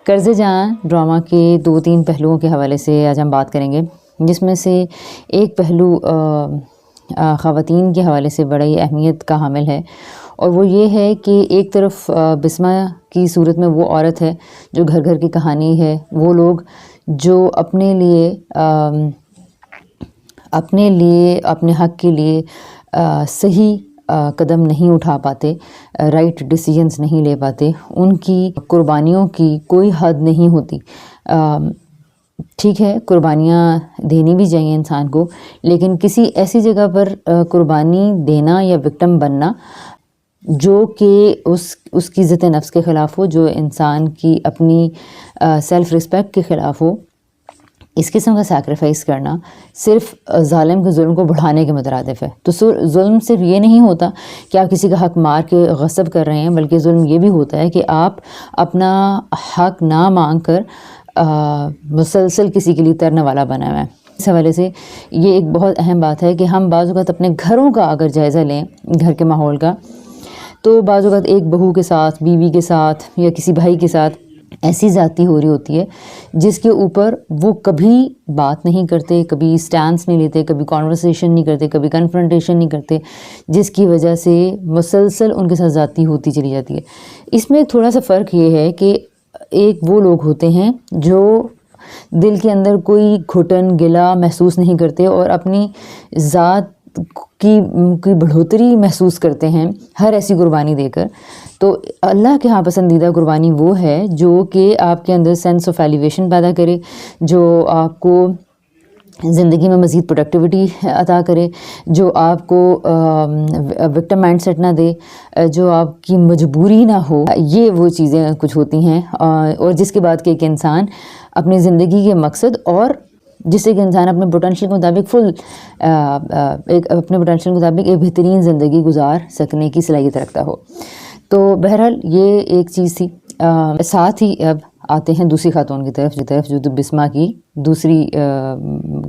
قرض جاں ڈرامہ کے 2-3 پہلوؤں کے حوالے سے آج ہم بات کریں گے، جس میں سے ایک پہلو خواتین کے حوالے سے بڑی اہمیت کا حامل ہے، اور وہ یہ ہے کہ ایک طرف بسمہ کی صورت میں وہ عورت ہے جو گھر گھر کی کہانی ہے، وہ لوگ جو اپنے لیے اپنے حق کے لیے صحیح قدم نہیں اٹھا پاتے، رائٹ ڈیسیجنز نہیں لے پاتے، ان کی قربانیوں کی کوئی حد نہیں ہوتی۔ ٹھیک ہے، قربانیاں دینی بھی چاہیے انسان کو، لیکن کسی ایسی جگہ پر قربانی دینا یا وکٹم بننا جو کہ اس کی عزت نفس کے خلاف ہو، جو انسان کی اپنی سیلف رسپیکٹ کے خلاف ہو، اس قسم کا سیکریفائس کرنا صرف ظالم کے ظلم کو بڑھانے کے مترادف ہے۔ تو ظلم صرف یہ نہیں ہوتا کہ آپ کسی کا حق مار کے غصب کر رہے ہیں، بلکہ ظلم یہ بھی ہوتا ہے کہ آپ اپنا حق نہ مانگ کر مسلسل کسی کے لیے ترنے والا بنا ہوا ہے۔ اس حوالے سے یہ ایک بہت اہم بات ہے کہ ہم بعض اوقات اپنے گھروں کا اگر جائزہ لیں، گھر کے ماحول کا، تو بعض اوقات ایک بہو کے ساتھ، بیوی کے ساتھ یا کسی بھائی کے ساتھ ایسی زیادتی ہو رہی ہوتی ہے جس کے اوپر وہ کبھی بات نہیں کرتے، کبھی سٹانس نہیں لیتے، کبھی کانورسیشن نہیں کرتے، کبھی کنفرنٹیشن نہیں کرتے، جس کی وجہ سے مسلسل ان کے ساتھ زیادتی ہوتی چلی جاتی ہے۔ اس میں تھوڑا سا فرق یہ ہے کہ ایک وہ لوگ ہوتے ہیں جو دل کے اندر کوئی گھٹن گلا محسوس نہیں کرتے اور اپنی ذات کی بڑھوتری محسوس کرتے ہیں ہر ایسی قربانی دے کر۔ تو اللہ کے ہاں پسندیدہ قربانی وہ ہے جو کہ آپ کے اندر سینس آف ایلیویشن پیدا کرے، جو آپ کو زندگی میں مزید پروڈکٹیوٹی عطا کرے، جو آپ کو وکٹم مائنڈ سیٹ نہ دے، جو آپ کی مجبوری نہ ہو۔ یہ وہ چیزیں کچھ ہوتی ہیں، اور جس کے بعد کہ ایک انسان اپنی زندگی کے مقصد اور جس سے کہ انسان اپنے پوٹینشیل کے مطابق اپنے پوٹینشیل کے مطابق ایک بہترین زندگی گزار سکنے کی صلاحیت رکھتا ہو۔ تو بہرحال یہ ایک چیز تھی۔ ساتھ ہی اب آتے ہیں دوسری خاتون کی طرف جو بسمہ کی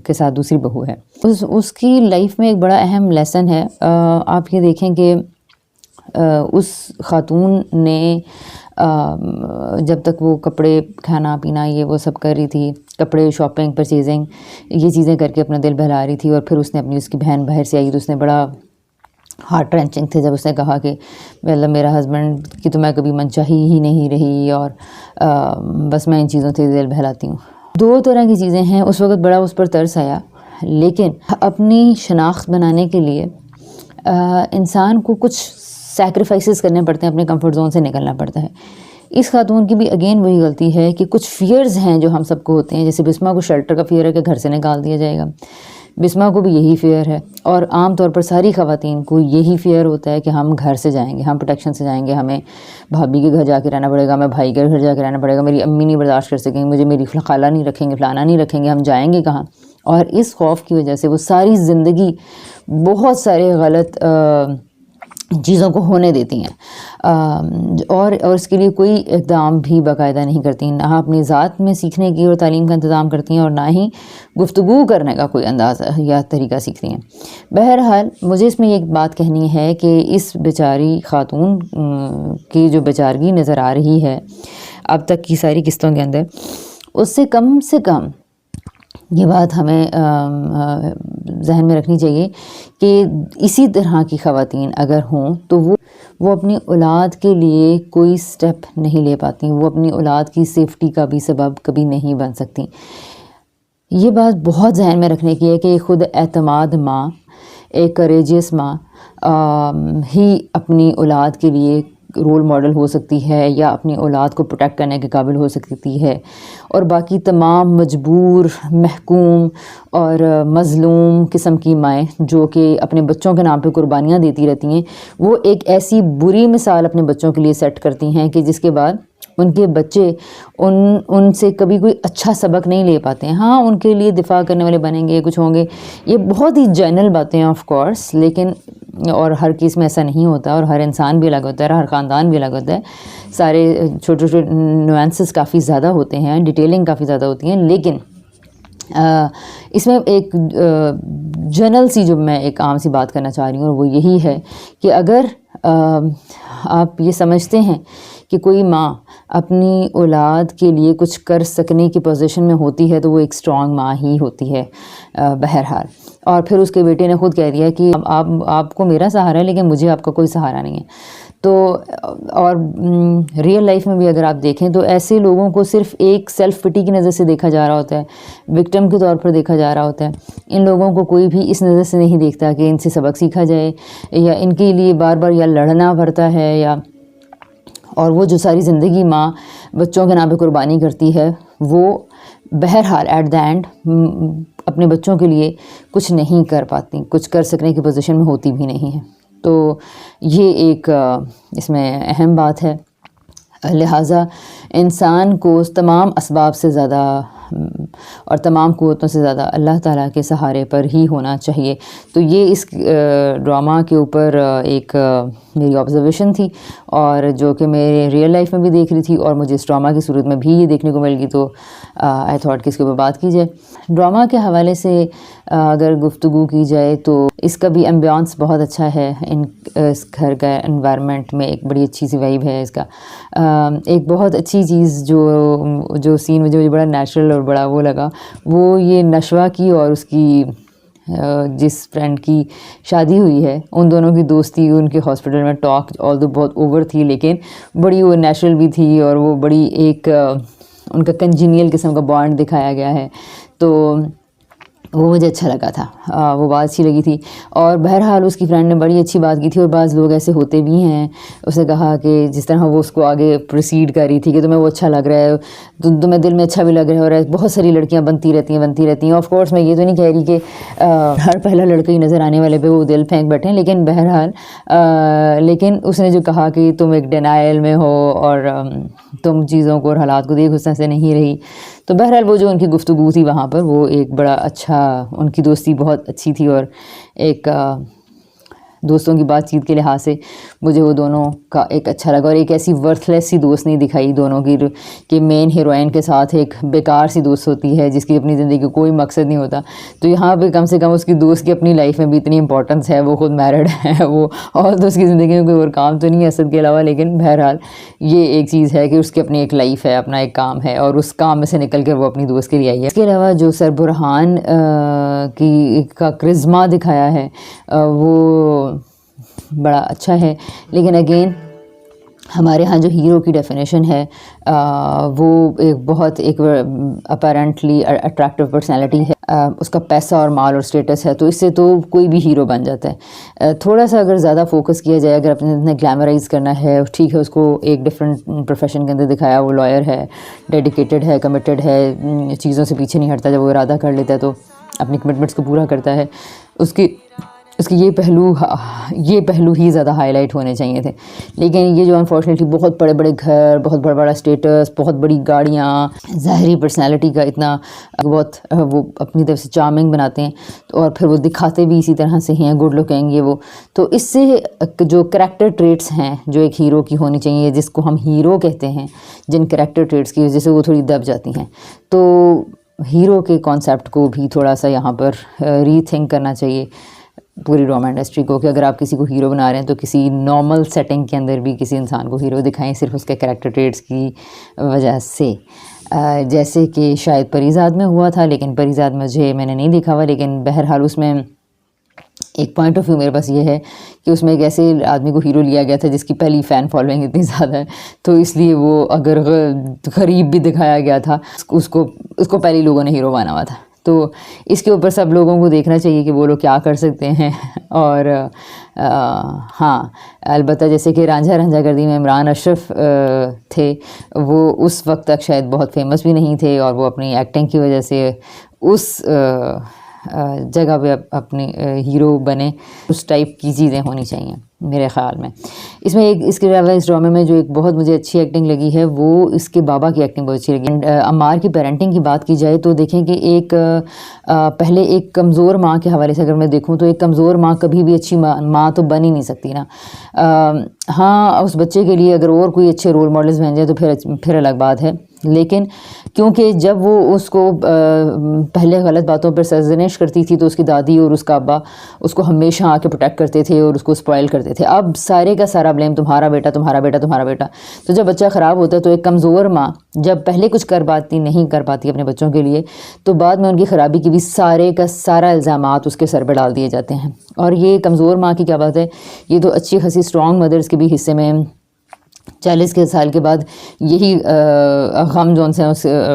کے ساتھ دوسری بہو ہے۔ اس کی لائف میں ایک بڑا اہم لیسن ہے۔ آپ یہ دیکھیں کہ اس خاتون نے جب تک وہ کپڑے کھانا پینا یہ وہ سب کر رہی تھی، کپڑے شاپنگ پرچیزنگ یہ چیزیں کر کے اپنا دل بہلا رہی تھی، اور پھر اس نے اس کی بہن باہر سے آئی تو اس نے بڑا ہارٹ رینچنگ تھے جب اس نے کہا کہ مطلب میرا ہسبینڈ کی تو میں کبھی منچاہی ہی نہیں رہی، اور بس میں ان چیزوں سے دل بہلاتی ہوں۔ دو طرح کی چیزیں ہیں۔ اس وقت بڑا اس پر ترس آیا، لیکن اپنی شناخت بنانے کے لیے انسان کو کچھ سیکریفائسز کرنے پڑتے ہیں، اپنے کمفرٹ زون سے نکلنا پڑتا ہے۔ اس خاتون کی بھی اگین وہی غلطی ہے کہ کچھ فیئرز ہیں جو ہم سب کو ہوتے ہیں، جیسے بسمہ کو شیلٹر کا فیئر ہے کہ گھر سے نکال دیا جائے گا، بسمہ کو بھی یہی فیئر ہے، اور عام طور پر ساری خواتین کو یہی فیئر ہوتا ہے کہ ہم گھر سے جائیں گے، ہم پروٹیکشن سے جائیں گے، ہمیں بھابھی کے گھر جا کے رہنا پڑے گا، ہمیں بھائی کے گھر جا کے رہنا پڑے گا، میری امی نہیں برداشت کر سکیں گے مجھے، میری خالہ نہیں رکھیں گے، فلانا نہیں رکھیں گے، ہم جائیں گے کہاں؟ اور اس خوف کی وجہ سے وہ ساری زندگی بہت سارے غلط چیزوں کو ہونے دیتی ہیں، اور اس کے لیے کوئی اقدام بھی باقاعدہ نہیں کرتی، نہ اپنی ذات میں سیکھنے کی اور تعلیم کا انتظام کرتی ہیں، اور نہ ہی گفتگو کرنے کا کوئی انداز یا طریقہ سیکھتی ہیں۔ بہرحال مجھے اس میں ایک بات کہنی ہے کہ اس بیچاری خاتون کی جو بیچارگی نظر آ رہی ہے اب تک کی ساری قسطوں کے اندر، اس سے کم یہ بات ہمیں ذہن میں رکھنی چاہیے کہ اسی طرح کی خواتین اگر ہوں تو وہ اپنی اولاد کے لیے کوئی سٹیپ نہیں لے پاتی، وہ اپنی اولاد کی سیفٹی کا بھی سبب کبھی نہیں بن سکتی۔ یہ بات بہت ذہن میں رکھنے کی ہے کہ خود اعتماد ماں، ایک کریجیس ماں ہی اپنی اولاد کے لیے رول ماڈل ہو سکتی ہے، یا اپنی اولاد کو پروٹیکٹ کرنے کے قابل ہو سکتی ہے، اور باقی تمام مجبور، محکوم اور مظلوم قسم کی مائیں جو کہ اپنے بچوں کے نام پہ قربانیاں دیتی رہتی ہیں، وہ ایک ایسی بری مثال اپنے بچوں کے لیے سیٹ کرتی ہیں کہ جس کے بعد ان کے بچے ان سے کبھی کوئی اچھا سبق نہیں لے پاتے ہیں۔ ہاں ان کے لیے دفاع کرنے والے بنیں گے، کچھ ہوں گے، یہ بہت ہی جنرل باتیں ہیں آف کورس، لیکن اور ہر کیس میں ایسا نہیں ہوتا، اور ہر انسان بھی الگ ہوتا ہے، ہر خاندان بھی الگ ہوتا ہے، سارے چھوٹے چھوٹے نوانسز کافی زیادہ ہوتے ہیں، ڈیٹیلنگ کافی زیادہ ہوتی ہیں، لیکن اس میں ایک جنرل سی جو میں ایک عام سی بات کرنا چاہ رہی ہوں، اور وہ یہی ہے کہ اگر آپ یہ سمجھتے ہیں کہ کہ کوئی ماں اپنی اولاد کے لیے کچھ کر سکنے کی پوزیشن میں ہوتی ہے تو وہ ایک اسٹرانگ ماں ہی ہوتی ہے بہرحال. اور پھر اس کے بیٹے نے خود کہہ دیا کہ آپ کو میرا سہارا ہے لیکن مجھے آپ کا کوئی سہارا نہیں ہے. تو اور ریئل لائف میں بھی اگر آپ دیکھیں تو ایسے لوگوں کو صرف ایک سیلف پٹی کی نظر سے دیکھا جا رہا ہوتا ہے, وکٹم کے طور پر دیکھا جا رہا ہوتا ہے. ان لوگوں کو کوئی بھی اس نظر سے نہیں دیکھتا کہ ان سے سبق سیکھا جائے یا ان کے لیے بار بار یا لڑنا پڑتا ہے یا اور وہ جو ساری زندگی ماں بچوں کے نام پہ قربانی کرتی ہے وہ بہرحال ایٹ دا اینڈ اپنے بچوں کے لیے کچھ نہیں کر پاتی, کچھ کر سکنے کی پوزیشن میں ہوتی بھی نہیں ہے. تو یہ ایک اس میں اہم بات ہے. لہٰذا انسان کو تمام اسباب سے زیادہ اور تمام قوتوں سے زیادہ اللہ تعالیٰ کے سہارے پر ہی ہونا چاہیے. تو یہ اس ڈرامہ کے اوپر ایک میری آبزرویشن تھی اور جو کہ میں ریئل لائف میں بھی دیکھ رہی تھی اور مجھے اس ڈرامہ کی صورت میں بھی یہ دیکھنے کو مل گئی, تو آئی تھاٹ کہ اس کے اوپر بات کی جائے. ڈرامہ کے حوالے سے اگر گفتگو کی جائے تو اس کا بھی ایمبیانس بہت اچھا ہے. اس گھر کا انوائرمنٹ میں ایک بڑی اچھی سی وائب ہے اس کا. ایک بہت اچھی چیز جو سین مجھے بڑا نیچرل اور بڑا وہ لگا وہ یہ نشوہ کی اور اس کی جس فرینڈ کی شادی ہوئی ہے ان دونوں کی دوستی ان کے ہاسپٹل میں ٹاک آلدو بہت اوور تھی لیکن بڑی وہ نیچرل بھی تھی اور وہ بڑی ایک ان کا کنجینیل قسم کا بانڈ دکھایا گیا ہے. تو وہ مجھے اچھا لگا تھا, وہ بات اچھی لگی تھی. اور بہرحال اس کی فرینڈ نے بڑی اچھی بات کی تھی اور بعض لوگ ایسے ہوتے بھی ہیں. اس نے کہا کہ جس طرح وہ اس کو آگے پروسیڈ کر رہی تھی کہ تمہیں وہ اچھا لگ رہا ہے, تمہیں دل میں اچھا بھی لگ رہا ہے, اور بہت ساری لڑکیاں بنتی رہتی ہیں. آف کورس میں یہ تو نہیں کہہ رہی کہ ہر پہلا لڑکا ہی نظر آنے والے پہ وہ دل پھینک بیٹھیں, لیکن بہرحال لیکن اس نے جو کہا کہ تم ایک ڈینائل میں ہو اور تم چیزوں کو اور حالات کو دیکھ اس طرح سے نہیں رہی. تو بہرحال وہ جو ان کی گفتگو تھی وہاں پر وہ ایک بڑا اچھا, ان کی دوستی بہت اچھی تھی اور ایک دوستوں کی بات چیت کے لحاظ سے مجھے وہ دونوں کا ایک اچھا لگا. اور ایک ایسی ورتھ لیس سی دوست نہیں دکھائی دونوں کی کہ مین ہیروئن کے ساتھ ایک بیکار سی دوست ہوتی ہے جس کی اپنی زندگی کا کوئی مقصد نہیں ہوتا. تو یہاں پہ کم سے کم اس کی دوست کی اپنی لائف میں بھی اتنی امپورٹنس ہے, وہ خود میرڈ ہے وہ, اور تو اس کی زندگی میں کوئی اور کام تو نہیں ہے اسد کے علاوہ, لیکن بہرحال یہ ایک چیز ہے کہ اس کی اپنی ایک لائف ہے, اپنا ایک کام ہے اور اس کام میں سے نکل کر وہ اپنی دوست کے لیے آئی ہے. اس کے علاوہ جو سربرہان کا کرزما دکھایا ہے وہ بڑا اچھا ہے. لیکن اگین ہمارے ہاں جو ہیرو کی ڈیفینیشن ہے وہ ایک اپیرنٹلی اٹریکٹیو پرسنالٹی ہے, اس کا پیسہ اور مال اور اسٹیٹس ہے, تو اس سے تو کوئی بھی ہیرو بن جاتا ہے. تھوڑا سا اگر زیادہ فوکس کیا جائے, اگر اپنے گلیمرائز کرنا ہے, ٹھیک ہے اس کو ایک ڈفرینٹ پروفیشن کے اندر دکھایا, وہ لائر ہے, ڈیڈیکیٹڈ ہے, کمیٹڈ ہے, چیزوں سے پیچھے نہیں ہٹتا, جب وہ ارادہ کر لیتا ہے تو اپنی کمٹمنٹس کو پورا کرتا ہے. اس کے یہ پہلو ہی زیادہ ہائی لائٹ ہونے چاہیے تھے. لیکن یہ جو انفارچونیٹلی بہت بڑے بڑے گھر, بہت بڑا اسٹیٹس, بہت بڑی گاڑیاں, ظاہری پرسنالٹی کا اتنا بہت وہ اپنی طرف سے چارمنگ بناتے ہیں اور پھر وہ دکھاتے بھی اسی طرح سے ہیں, گڈ لکنگ یہ وہ. تو اس سے جو کریکٹر ٹریٹس ہیں جو ایک ہیرو کی ہونی چاہیے, جس کو ہم ہیرو کہتے ہیں, جن کریکٹر ٹریٹس کی وجہ سے وہ تھوڑی دب جاتی ہیں, تو ہیرو کے کانسیپٹ کو بھی تھوڑا سا یہاں پر ری تھنک کرنا چاہیے پوری ڈرامہ انڈسٹری کو, کہ اگر آپ کسی کو ہیرو بنا رہے ہیں تو کسی نارمل سیٹنگ کے اندر بھی کسی انسان کو ہیرو دکھائیں صرف اس کے کریکٹر ٹریٹس کی وجہ سے. جیسے کہ شاید پریزاد میں ہوا تھا, لیکن پریزاد میں نے نہیں دیکھا ہوا, لیکن بہرحال اس میں ایک پوائنٹ آف ویو میرے پاس یہ ہے کہ اس میں ایک ایسے آدمی کو ہیرو لیا گیا تھا جس کی پہلی فین فالوئنگ اتنی زیادہ ہے, تو اس لیے وہ اگر غریب بھی دکھایا گیا تھا اس کو پہلے لوگوں نے ہیرو مانا ہوا تھا. تو اس کے اوپر سب لوگوں کو دیکھنا چاہیے کہ وہ لوگ کیا کر سکتے ہیں. اور ہاں البتہ جیسے کہ رانجھا گردی میں عمران اشرف تھے, وہ اس وقت تک شاید بہت فیمس بھی نہیں تھے اور وہ اپنی ایکٹنگ کی وجہ سے اس جگہ پہ اپنی ہیرو بنے. اس ٹائپ کی چیزیں ہونی چاہیے میرے خیال میں. اس کے علاوہ اس ڈرامے میں جو ایک بہت مجھے اچھی ایکٹنگ لگی ہے وہ اس کے بابا کی ایکٹنگ بہت اچھی لگی. عمار کی پیرنٹنگ کی بات کی جائے تو دیکھیں کہ پہلے ایک کمزور ماں کے حوالے سے اگر میں دیکھوں تو ایک کمزور ماں کبھی بھی اچھی ماں تو بن ہی نہیں سکتی نا. ہاں اس بچے کے لیے اگر اور کوئی اچھے رول ماڈلز بن جائے تو پھر الگ بات ہے, لیکن کیونکہ جب وہ اس کو پہلے غلط باتوں پر سرزنش کرتی تھی تو اس کی دادی اور اس کا ابا اس کو ہمیشہ آ کے پروٹیکٹ کرتے تھے اور اس کو اسپوائل کرتے تھے. اب سارے کا سارا بلیم تمہارا بیٹا تمہارا بیٹا تمہارا بیٹا. تو جب بچہ خراب ہوتا ہے تو ایک کمزور ماں جب پہلے کچھ نہیں کر پاتی اپنے بچوں کے لیے تو بعد میں ان کی خرابی کی بھی سارے کا سارا الزامات اس کے سر پہ ڈال دیے جاتے ہیں. اور یہ کمزور ماں کی کیا بات ہے, یہ تو اچھی خاصی اسٹرانگ مدرس کے بھی حصے میں 40 کے سال کے بعد یہی غم جون سے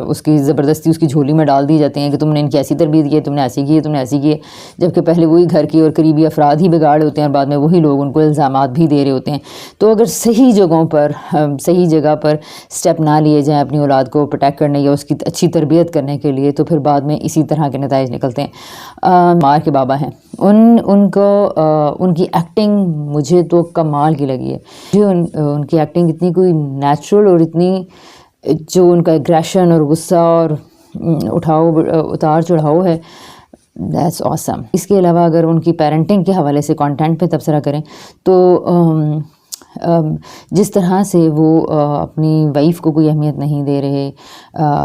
اس کی زبردستی اس کی جھولی میں ڈال دی جاتے ہیں کہ تم نے ان کی ایسی تربیت کی ہے, تم نے ایسی کی ہے, تم نے ایسی کی ہے, جبکہ پہلے وہی گھر کی اور قریبی افراد ہی بگاڑ ہوتے ہیں اور بعد میں وہی لوگ ان کو الزامات بھی دے رہے ہوتے ہیں. تو اگر صحیح جگہوں پر صحیح جگہ پر سٹیپ نہ لیے جائیں اپنی اولاد کو پروٹیکٹ کرنے یا اس کی اچھی تربیت کرنے کے لیے تو پھر بعد میں اسی طرح کے نتائج نکلتے ہیں. مار کے بابا ہیں, ان کو ان کی ایکٹنگ مجھے تو کمال کی لگی ہے. جو ان کی ایکٹنگ اتنی کوئی نیچرل اور اتنی جو ان کا ایگریشن اور غصہ اور اتار چڑھاؤ ہے, دیٹس آسم. اس کے علاوہ اگر ان کی پیرنٹنگ کے حوالے سے کانٹینٹ پہ تبصرہ کریں تو جس طرح سے وہ اپنی وائف کو کوئی اہمیت نہیں دے رہے,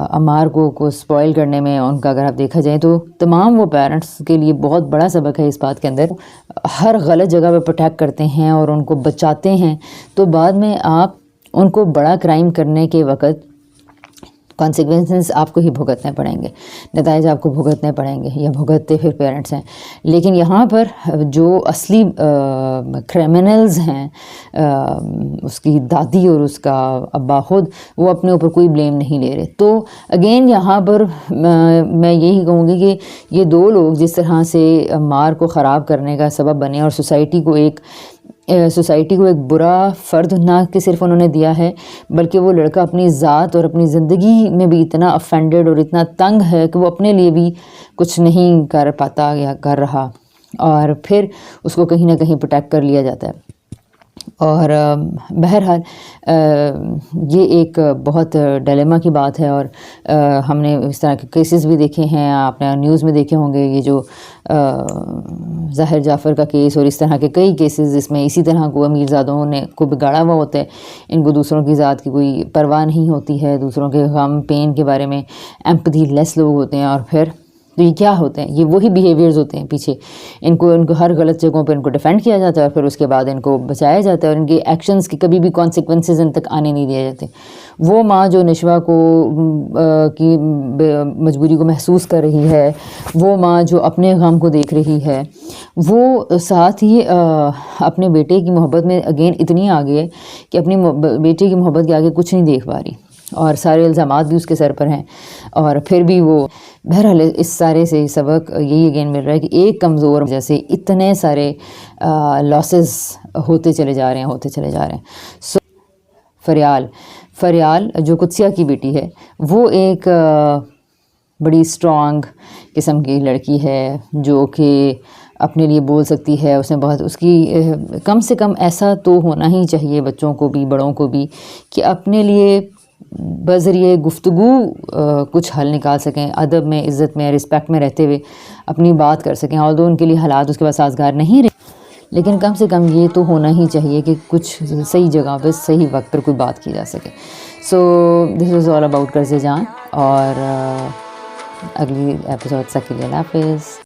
عمار کو سپوائل کرنے میں ان کا اگر آپ دیکھا جائے تو تمام وہ پیرنٹس کے لیے بہت بڑا سبق ہے اس بات کے اندر. ہر غلط جگہ پہ پروٹیکٹ کرتے ہیں اور ان کو بچاتے ہیں تو بعد میں آپ ان کو بڑا کرائم کرنے کے وقت کانسیکوینسز آپ کو ہی بھگتنے پڑیں گے, نتائج آپ کو بھگتنے پڑیں گے یا بھگتتے پھر پیرنٹس ہیں. لیکن یہاں پر جو اصلی کرمنلز ہیں اس کی دادی اور اس کا ابا خود, وہ اپنے اوپر کوئی بلیم نہیں لے رہے. تو اگین یہاں پر میں یہی کہوں گی کہ یہ دو لوگ جس طرح سے مار کو خراب کرنے کا سبب بنے اور سوسائٹی کو ایک برا فرد نہ کہ صرف انہوں نے دیا ہے بلکہ وہ لڑکا اپنی ذات اور اپنی زندگی میں بھی اتنا افینڈڈ اور اتنا تنگ ہے کہ وہ اپنے لیے بھی کچھ نہیں کر پاتا یا کر رہا, اور پھر اس کو کہیں نہ کہیں پروٹیکٹ کر لیا جاتا ہے. اور بہرحال یہ ایک بہت ڈیلیما کی بات ہے اور ہم نے اس طرح کے کیسز بھی دیکھے ہیں, آپ نے نیوز میں دیکھے ہوں گے, یہ جو ظاہر جعفر کا کیس اور اس طرح کے کئی کیسز جس میں اسی طرح کو امیر زادوں نے کو بگاڑا ہوا ہوتا ہے. ان کو دوسروں کی ذات کی کوئی پرواہ نہیں ہوتی ہے, دوسروں کے غم پین کے بارے میں ایمپتھی لیس لوگ ہوتے ہیں. اور پھر تو یہ کیا ہوتے ہیں, یہ وہی بیہیویئرز ہوتے ہیں پیچھے, ان کو ہر غلط جگہوں پہ ان کو ڈیفینڈ کیا جاتا ہے اور پھر اس کے بعد ان کو بچایا جاتا ہے اور ان کے ایکشنز کی کبھی بھی کانسیکوینسز ان تک آنے نہیں دیے جاتے. وہ ماں جو نشوہ کو کی مجبوری کو محسوس کر رہی ہے, وہ ماں جو اپنے غم کو دیکھ رہی ہے, وہ ساتھ ہی اپنے بیٹے کی محبت میں اگین اتنی آگے ہے کہ اپنی بیٹے کی محبت کے آگے کچھ نہیں دیکھ پا رہی اور سارے الزامات بھی اس کے سر پر ہیں. اور پھر بھی وہ بہرحال اس سارے سے سبق یہی اگین مل رہا ہے کہ ایک کمزور جیسے اتنے سارے لاسز ہوتے چلے جا رہے ہیں. سو فریال جو قدسیہ کی بیٹی ہے وہ ایک بڑی اسٹرانگ قسم کی لڑکی ہے جو کہ اپنے لیے بول سکتی ہے. اس نے بہت اس کی کم سے کم ایسا تو ہونا ہی چاہیے بچوں کو بھی بڑوں کو بھی کہ اپنے لیے بذریعہ گفتگو کچھ حل نکال سکیں, ادب میں عزت میں رسپیکٹ میں رہتے ہوئے اپنی بات کر سکیں. آلدو ان کے لیے حالات اس کے پاس سازگار نہیں رہے لیکن کم سے کم یہ تو ہونا ہی چاہیے کہ کچھ صحیح جگہ پہ صحیح وقت پر کوئی بات کی جا سکے. سو دس واز آل اباؤٹ قرض جان, اور اگلی ایپیسوڈ تک کے لیے اللہ حافظ.